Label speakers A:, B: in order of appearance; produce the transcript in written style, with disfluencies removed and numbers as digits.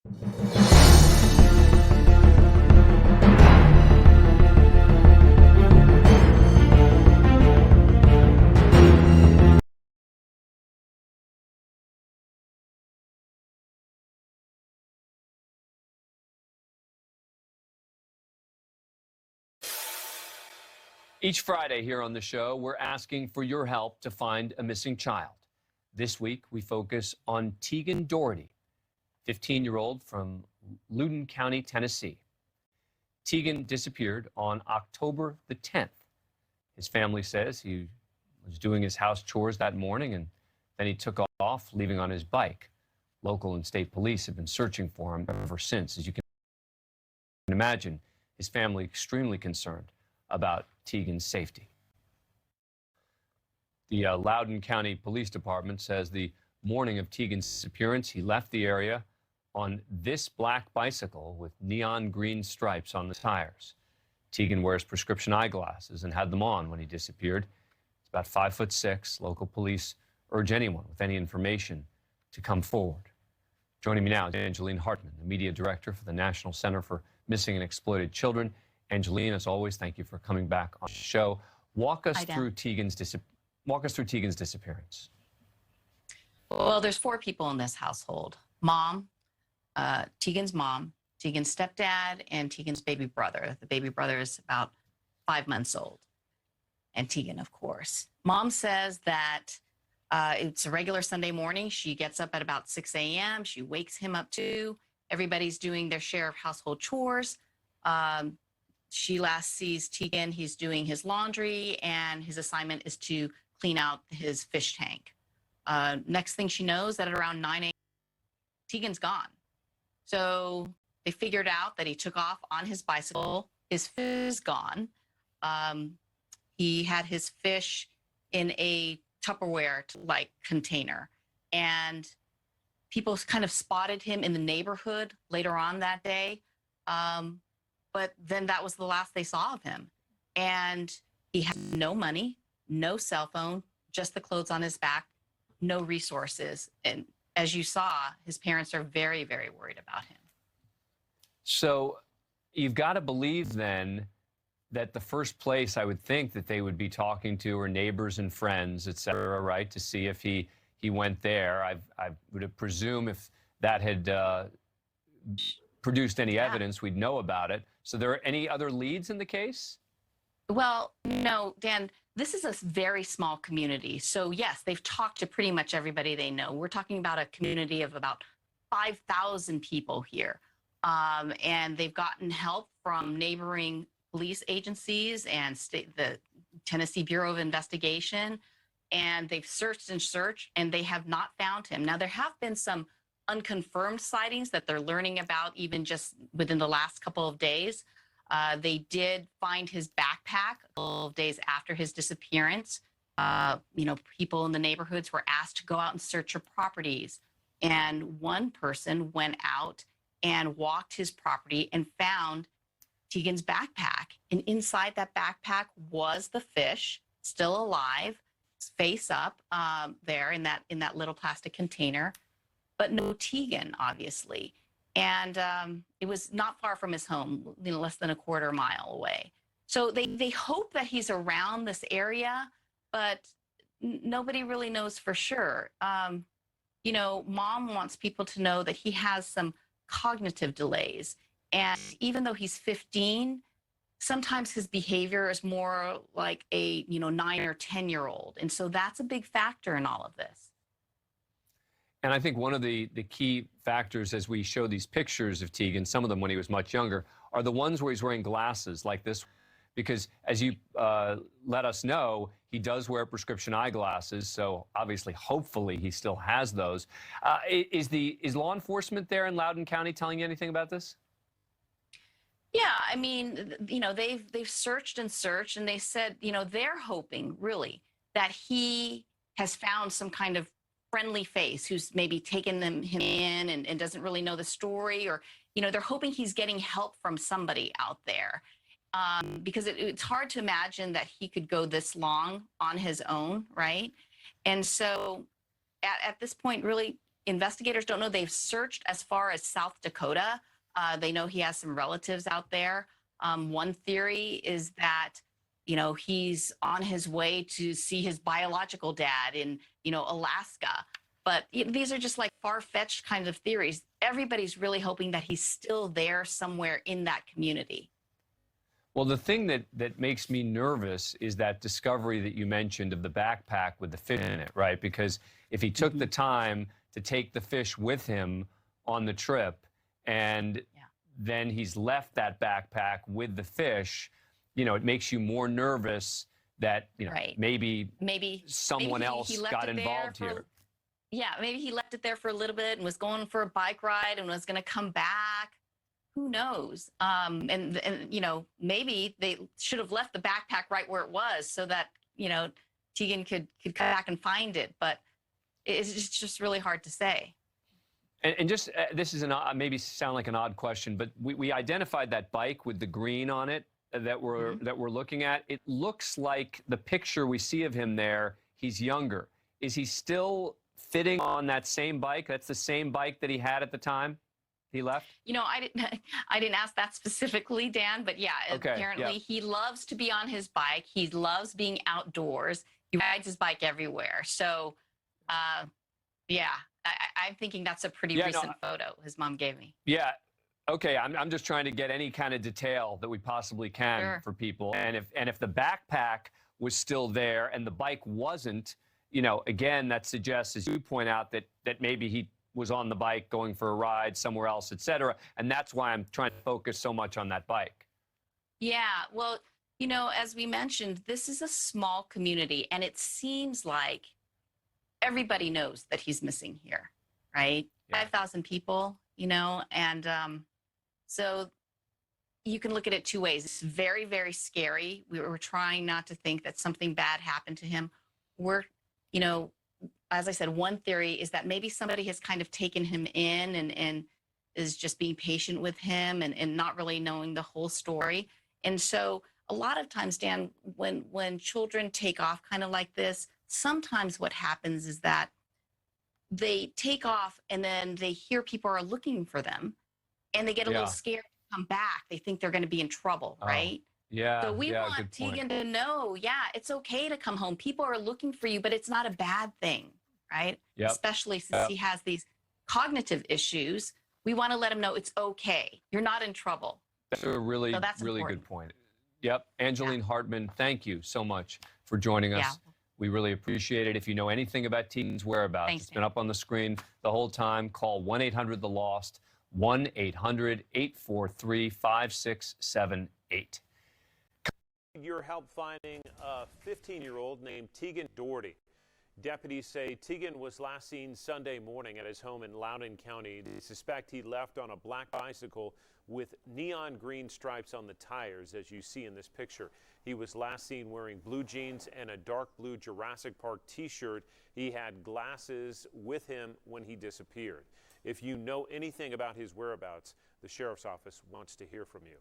A: Each Friday here on the show, we're asking for your help to find a missing child. This week, we focus on Tegan Daugherty, 15-year-old from Loudoun County, Tennessee. Tegan disappeared on October the 10th. His family says he was doing his house chores that morning and then he took off, leaving on his bike. Local and state police have been searching for him ever since. As you can imagine, his family extremely concerned about Tegan's safety. The Loudoun County Police Department says the morning of Tegan's disappearance, he left the area on this black bicycle with neon green stripes on the tires. Tegan wears prescription eyeglasses and had them on when he disappeared. He's about 5'6". Local police urge anyone with any information to come forward. Joining me now is Angeline Hartman, the media director for the National Center for Missing and Exploited Children. Angeline, as always, thank you for coming back on the show. Walk us through Tegan's disappearance.
B: Well, there's 4 people in this household. Mom, Tegan's mom, Tegan's stepdad, and Tegan's baby brother. The baby brother is about 5 months old. And Tegan, of course. Mom says that it's a regular Sunday morning. She gets up at about 6 a.m. She wakes him up too. Everybody's doing their share of household chores. She last sees Tegan. He's doing his laundry, and his assignment is to clean out his fish tank. Next thing she knows, that at around 9 a.m., Tegan's gone. So they figured out that he took off on his bicycle. His fish is gone. He had his fish in a Tupperware-like container. And people kind of spotted him in the neighborhood later on that day. But then that was the last they saw of him. And he had no money, no cell phone, just the clothes on his back, no resources. And as you saw, his parents are very, very worried about him.
A: So you've got to believe then that the first place I would think that they would be talking to are neighbors and friends, et cetera, right, to see if he went there. I would presume if that had produced any evidence, we'd know about it. So there are any other leads in the case?
B: Well, no, Dan, this is a very small community. So yes, they've talked to pretty much everybody they know. We're talking about a community of about 5,000 people here. And they've gotten help from neighboring police agencies and the Tennessee Bureau of Investigation. And they've searched and searched, and they have not found him. Now, there have been some unconfirmed sightings that they're learning about even just within the last couple of days. They did find his backpack a couple of days after his disappearance. People in the neighborhoods were asked to go out and search your properties. And one person went out and walked his property and found Tegan's backpack. And inside that backpack was the fish, still alive, face up there in that little plastic container. But no Tegan, obviously. And it was not far from his home, less than a quarter mile away. So they hope that he's around this area, but nobody really knows for sure. Mom wants people to know that he has some cognitive delays. And even though he's 15, sometimes his behavior is more like a 9 or 10-year-old. And so that's a big factor in all of this.
A: And I think one of the key factors as we show these pictures of Tegan, some of them when he was much younger, are the ones where he's wearing glasses like this. Because as you let us know, he does wear prescription eyeglasses. So obviously, hopefully, he still has those. Is law enforcement there in Loudoun County telling you anything about this?
B: Yeah, I mean, they've searched and searched, and they said, they're hoping really that he has found some kind of friendly face who's maybe taken him in and doesn't really know the story, or they're hoping he's getting help from somebody out there, because it's hard to imagine that he could go this long on his own, right? And so at this point, really, investigators don't know. They've searched as far as South Dakota. They know he has some relatives out there. One theory is that, he's on his way to see his biological dad in, Alaska. But these are just like far-fetched kinds of theories. Everybody's really hoping that he's still there somewhere in that community.
A: Well, the thing that makes me nervous is that discovery that you mentioned of the backpack with the fish in it, right? Because if he took the time to take the fish with him on the trip and then he's left that backpack with the fish, it makes you more nervous that, maybe someone else got involved here.
B: Yeah, maybe he left it there for a little bit and was going for a bike ride and was going to come back. Who knows? And maybe they should have left the backpack right where it was so that, Tegan could come back and find it. But it's just really hard to say.
A: And just, this is maybe sound like an odd question, but we identified that bike with the green on it that we're looking at. It looks like the picture we see of him there, he's younger. Is he still fitting on that same bike? That's the same bike that he had at the time he left?
B: I didn't ask that specifically, Dan, but apparently he loves to be on his bike. He loves being outdoors. He rides his bike everywhere. So, I'm thinking that's a pretty recent photo his mom gave me.
A: Yeah. Okay. I'm just trying to get any kind of detail that we possibly can for people. And if the backpack was still there and the bike wasn't, again, that suggests, as you point out, that maybe he was on the bike going for a ride somewhere else, et cetera. And that's why I'm trying to focus so much on that bike. Yeah.
B: Well, as we mentioned, this is a small community and it seems like everybody knows that he's missing here, right? Yeah. 5,000 people, and so you can look at it two ways. It's very, very scary. We were trying not to think that something bad happened to him. As I said, one theory is that maybe somebody has kind of taken him in and is just being patient with him and not really knowing the whole story. And so a lot of times, Dan, when children take off kind of like this, sometimes what happens is that they take off and then they hear people are looking for them and they get a little scared to come back. They think they're going to be in trouble, right?
A: Yeah.
B: So we want Tegan to know, it's okay to come home. People are looking for you, but it's not a bad thing, right? Yep. Especially since he has these cognitive issues. We want to let him know it's okay. You're not in trouble.
A: That's a really good point. Yep. Angeline Hartman, thank you so much for joining us. Yeah. We really appreciate it. If you know anything about Tegan's whereabouts, it's been up on the screen the whole time. Call 1-800-THE-LOST, 1-800-843-5678.
C: Your help finding a 15-year-old named Tegan Daugherty. Deputies say Tegan was last seen Sunday morning at his home in Loudoun County. They suspect he left on a black bicycle with neon green stripes on the tires, as you see in this picture. He was last seen wearing blue jeans and a dark blue Jurassic Park t-shirt. He had glasses with him when he disappeared. If you know anything about his whereabouts, the sheriff's office wants to hear from you.